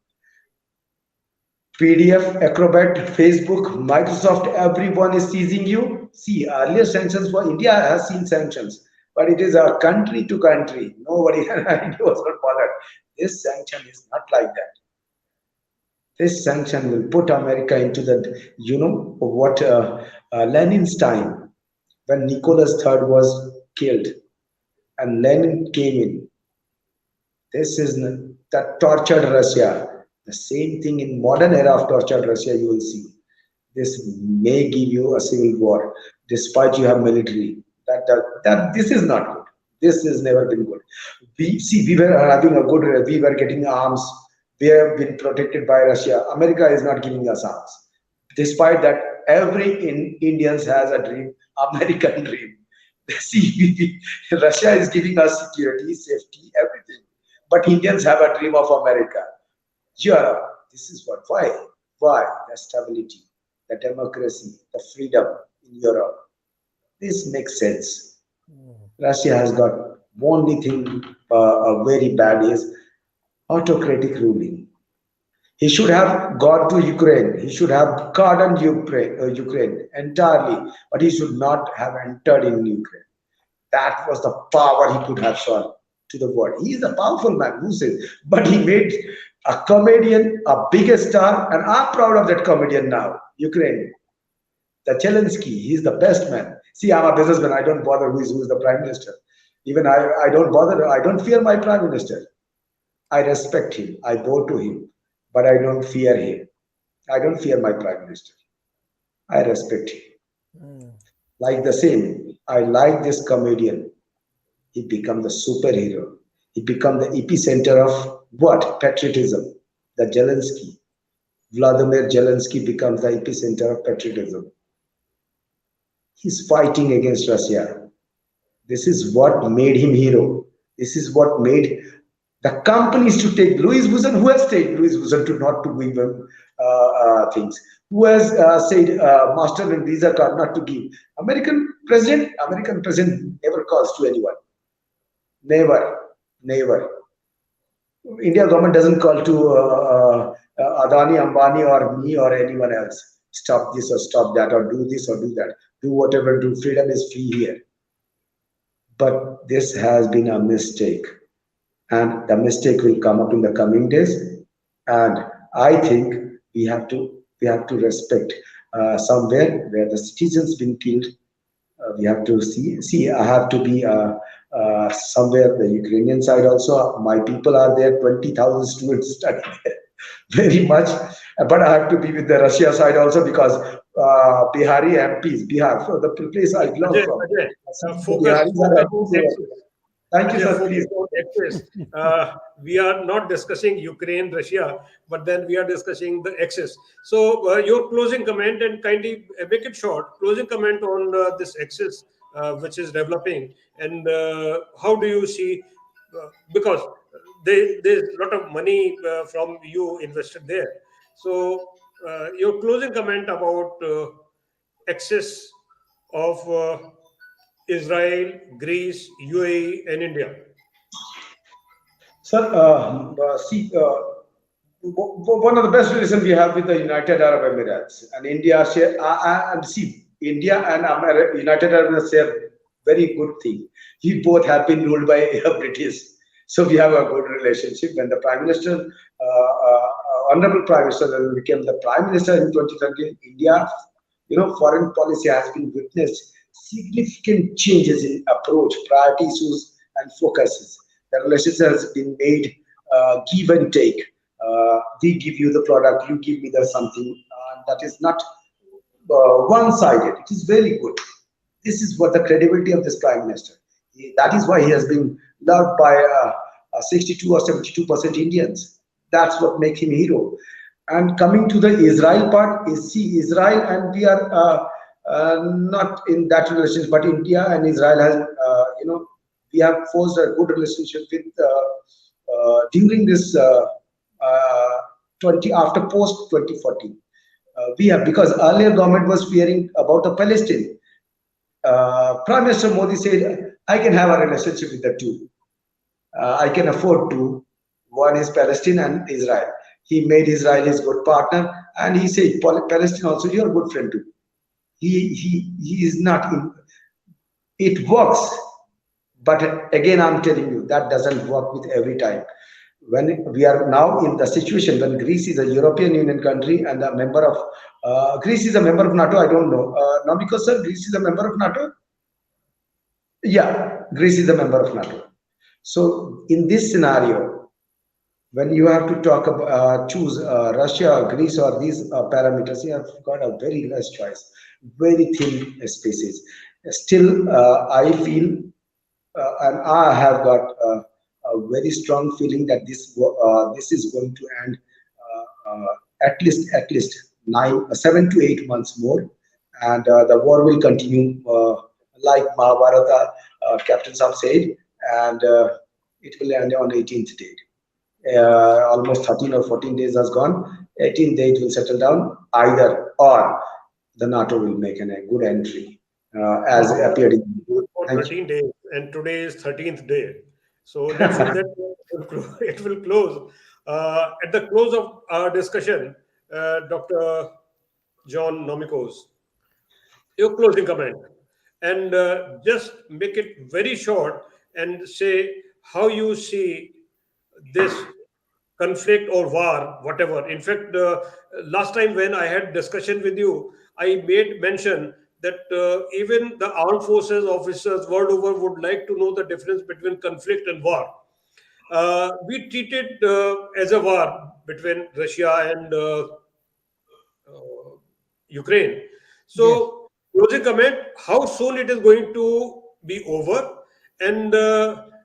PDF, Acrobat, Facebook, Microsoft, everyone is seizing you. See, earlier sanctions for India has seen sanctions, but it is a country to country. Nobody India was not bothered. This sanction is not like that. This sanction will put America into the, what Lenin's time when Nicholas III was killed and Lenin came in. This is the tortured Russia. The same thing in modern era of tortured Russia you will see. This may give you a civil war, despite you have military. That this is not good. This has never been good. We were having a good. We were getting arms. We have been protected by Russia. America is not giving us arms. Despite that, every Indians has a dream, American dream. See, Russia is giving us security, safety, everything. But Indians have a dream of America. Europe, this is what. Why? Why? The stability, the democracy, the freedom in Europe. This makes sense. Russia has got only thing very bad is autocratic ruling. He should have gone to Ukraine. He should have pardoned Ukraine entirely, but he should not have entered in Ukraine. That was the power he could have shown to the world. He is a powerful man, who says, but he made a comedian a biggest star, and I'm proud of that comedian now. Ukraine, the Zelensky, he's the best man. See, I'm a businessman. I don't bother who is the prime minister. Even I don't bother. I don't fear my prime minister. I respect him. I bow to him, but I don't fear him. I don't fear my prime minister. I respect him. Like the same, I like this comedian. He become the superhero. He become the epicenter of what? Patriotism. The Zelensky. Vladimir Zelensky becomes the epicenter of patriotism. He's fighting against Russia. This is what made him hero. This is what made the companies to take Louis Vuitton. Who has taken Louis Vuitton to not to give them things? Who has said master and visa card not to give? American president never calls to anyone. Never, never. India government doesn't call to Adani, Ambani, or me or anyone else. Stop this or stop that, or do this or do that. Do whatever. Do. Freedom is free here. But this has been a mistake, and the mistake will come up in the coming days. And I think we have to respect somewhere where the citizens been killed. We have to see. I have to be somewhere the Ukrainian side also. My people are there. 20,000 students studying there, very much. But I have to be with the Russia side also because Bihari MPs, Bihar, so the place I belong Ajay, from. Ajay, Some of the focus, Biharis are focus MPs on there. access. Thank you, Ajay, sir. focus Please. on access. We are not discussing Ukraine, Russia, but then we are discussing the access. So, your closing comment, and kindly make it short. Closing comment on this access which is developing, and how do you see? Because there's a lot of money from you invested there. So, your closing comment about access of Israel, Greece, UAE, and India. Sir, see, one of the best relations we have with the United Arab Emirates and India share, and see, India and United Arab Emirates share very good thing. We both have been ruled by British, so we have a good relationship. When the Prime Minister, Honorable Prime Minister, became the Prime Minister in 2020, India, foreign policy has been witnessed significant changes in approach, priority issues, and focuses. The relationship has been made give and take. We give you the product, you give me the something. That is not one-sided. It is very good. This is what the credibility of this prime minister. That is why he has been loved by 62 or 72% Indians. That's what makes him hero. And coming to the Israel part, is see Israel and we are not in that relationship, but India and Israel has, we have forged a good relationship with during this 20 after post 2014. We have because earlier government was fearing about the Palestine. Prime Minister Modi said, "I can have a relationship with the two. I can afford to. One is Palestine and Israel." He made Israel his good partner, and he said, "Palestine also, you're a good friend too." He is not in. It works, but again, I'm telling you that doesn't work with every time. When we are now in the situation when Greece is a European Union country and a member of Greece is a member of NATO. I don't know. Now because sir, Greece is a member of NATO. Yeah, Greece is a member of NATO. So in this scenario, when you have to talk about choose Russia, Greece, or these parameters, you have got a very less choice, very thin spaces. Still, I feel, and I have got a very strong feeling that this is going to end at least 7 to 8 months more, and the war will continue like Mahabharata, Captain Sam said, and it will end on 18th date. Almost 13 or 14 days has gone. 18th day it will settle down. Either or, the NATO will make a good entry, as Mahabharata appeared in. goes for Thank you. 13 days, and today is 13th day. So that shows that it will close. At the close of our discussion, Dr. John Nomikos, your closing comment, and just make it very short and say how you see this conflict or war, whatever. In fact, last time when I had discussion with you, I made mention that even the armed forces officers world over would like to know the difference between conflict and war. We treat it as a war between Russia and uh, Ukraine. Yes. So, closing comment: how soon it is going to be over, and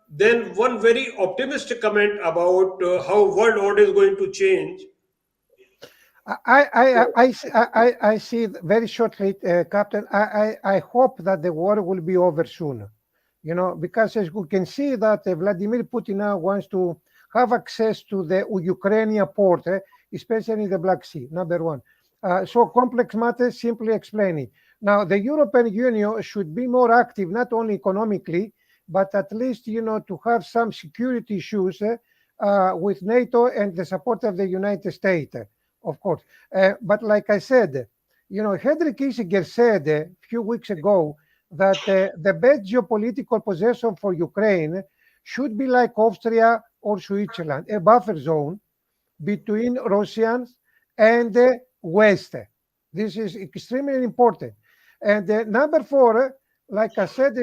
then one very optimistic comment about how world order is going to change. I see very shortly, Captain. I hope that the war will be over soon. Because as we can see that Vladimir Putin now wants to have access to the Ukrainian port, especially in the Black Sea. Number one. So complex matters, simply explaining. Now, the European Union should be more active, not only economically, but at least, to have some security issues with NATO and the support of the United States, of course. But like I said, Henry Kissinger said a few weeks ago that the best geopolitical position for Ukraine should be like Austria or Switzerland, a buffer zone between Russians and the West. This is extremely important. And number four, like I said,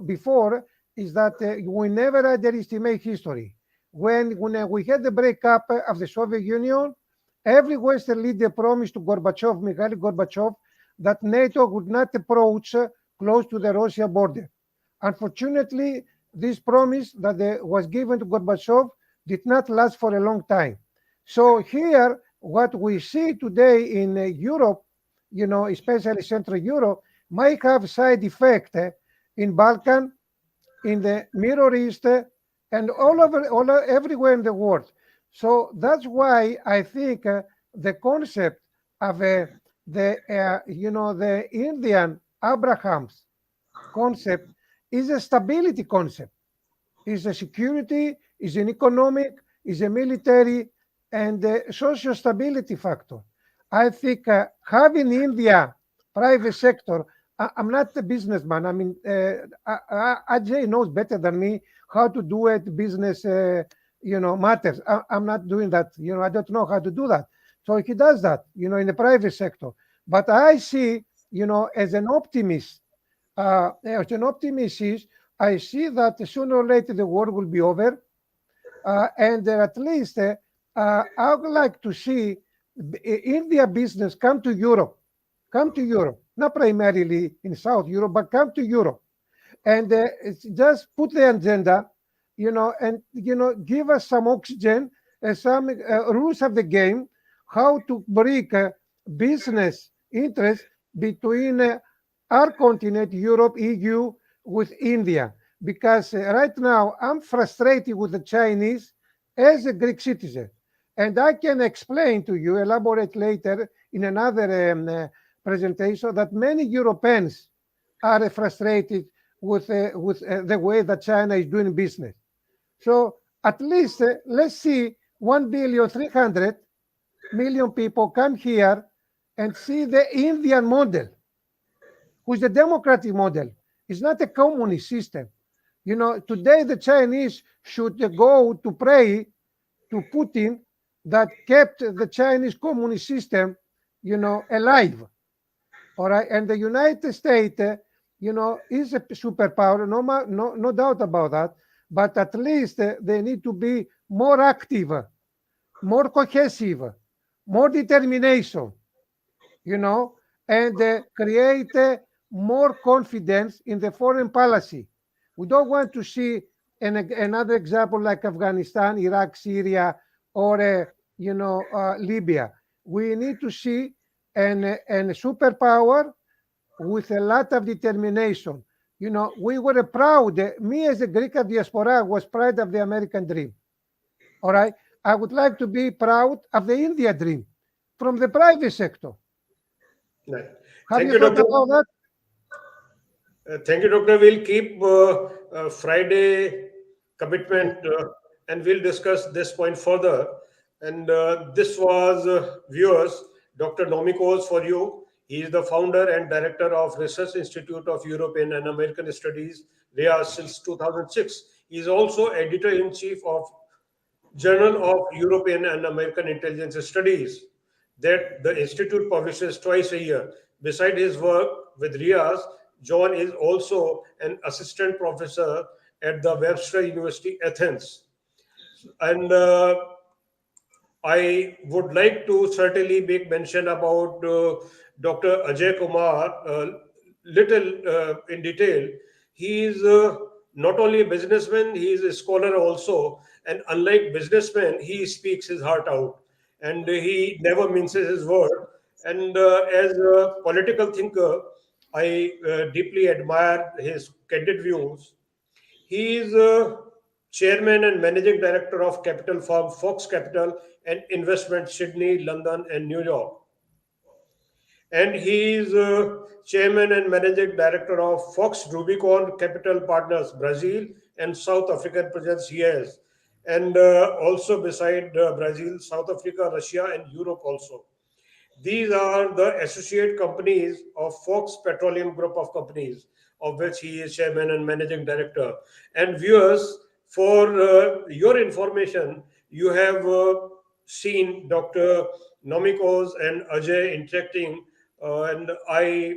before, is that we never underestimate history. When we had the breakup of the Soviet Union, every Western leader promised to Gorbachev, Mikhail Gorbachev, that NATO would not approach close to the Russia border. Unfortunately, this promise that was given to Gorbachev did not last for a long time. So here, what we see today in Europe, especially Central Europe, might have side effect in Balkan, in the Middle East, and everywhere in the world. So that's why I think the concept of the Indian Abraham's concept is a stability concept, is a security, is an economic, is a military, and a social stability factor. I think having India private sector, I'm not a businessman. I mean, Ajay knows better than me how to do it. Business, matters. I'm not doing that. I don't know how to do that. So he does that, in the private sector. But I see, as an optimist is, I see that sooner or later the war will be over, and at least I would like to see India business come to Europe, not primarily in South Europe, but come to Europe, and just put the agenda, and give us some oxygen and some rules of the game, how to break business interests between our continent, Europe, EU, with India. Because right now I'm frustrated with the Chinese as a Greek citizen. And I can explain to you, elaborate later in another presentation, that many Europeans are frustrated with the way that China is doing business. So at least let's see 1,300,000,000 people come here and see the Indian model, which is the democratic model. It's not a communist system. Today the Chinese should go to pray to Putin that kept the Chinese communist system, alive. All right, and the United States, is a superpower, no doubt about that. But at least they need to be more active, more cohesive, more determination, and create more confidence in the foreign policy. We don't want to see another example like Afghanistan, Iraq, Syria, or Libya. We need to see a superpower with a lot of determination. We were proud. Me as a Greek of diaspora was proud of the American dream. All right. I would like to be proud of the India dream from the private sector. Right. Have Thank you you, thought Doctor. about that? Thank you, Doctor. We'll keep Friday commitment and we'll discuss this point further. And this was, viewers, Dr. Nomikos for you. He is the founder and director of Research Institute of European and American Studies, RIA, since 2006. He is also editor-in-chief of Journal of European and American Intelligence Studies that the Institute publishes twice a year. Beside his work with RIAS, John is also an assistant professor at the Webster University, Athens. And I would like to certainly make mention about Dr. Ajay Kumar little in detail. He is not only a businessman, he is a scholar also. And unlike businessmen, he speaks his heart out and he never minces his word. And as a political thinker, I deeply admire his candid views. He is chairman and managing director of capital firm Fox Capital and Investment, Sydney, London, and New York. and he is chairman and managing director of Fox Rubicon Capital Partners, Brazil and South African presence he has, and also beside Brazil, South Africa, Russia, and Europe also. These are the associate companies of Fox Petroleum Group of companies, of which he is chairman and managing director. And viewers, for your information, you have seen Dr. Nomikos and Ajay interacting, and I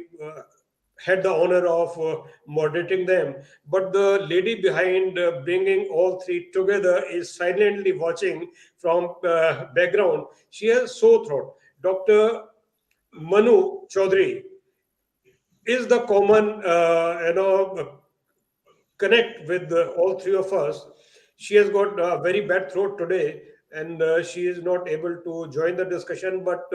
had the honor of moderating them. But the lady behind bringing all three together is silently watching from background. She has sore throat. Dr. Manu Chaudhary is the common, connect with all three of us. She has got a very bad throat today, and she is not able to join the discussion. But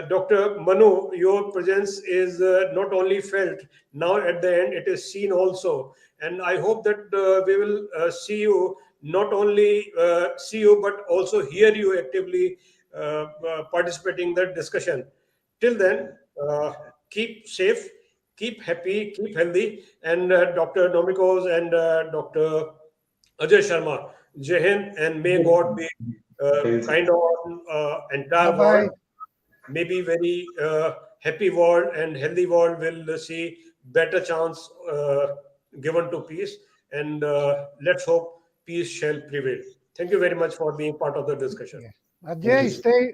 Dr. Manu, your presence is not only felt now at the end; it is seen also. And I hope that we will see you, not only see you but also hear you actively participating in that discussion. Till then, keep safe, keep happy, keep healthy, and Dr. Nomikos and Dr. Ajay Sharma, Jai Hind, and may God be kind on Bye entire bye. world. Maybe very happy world and healthy world will see better chance given to peace, and let's hope peace shall prevail. Thank you very much for being part of the discussion. Yes. Thank Ajay, you. stay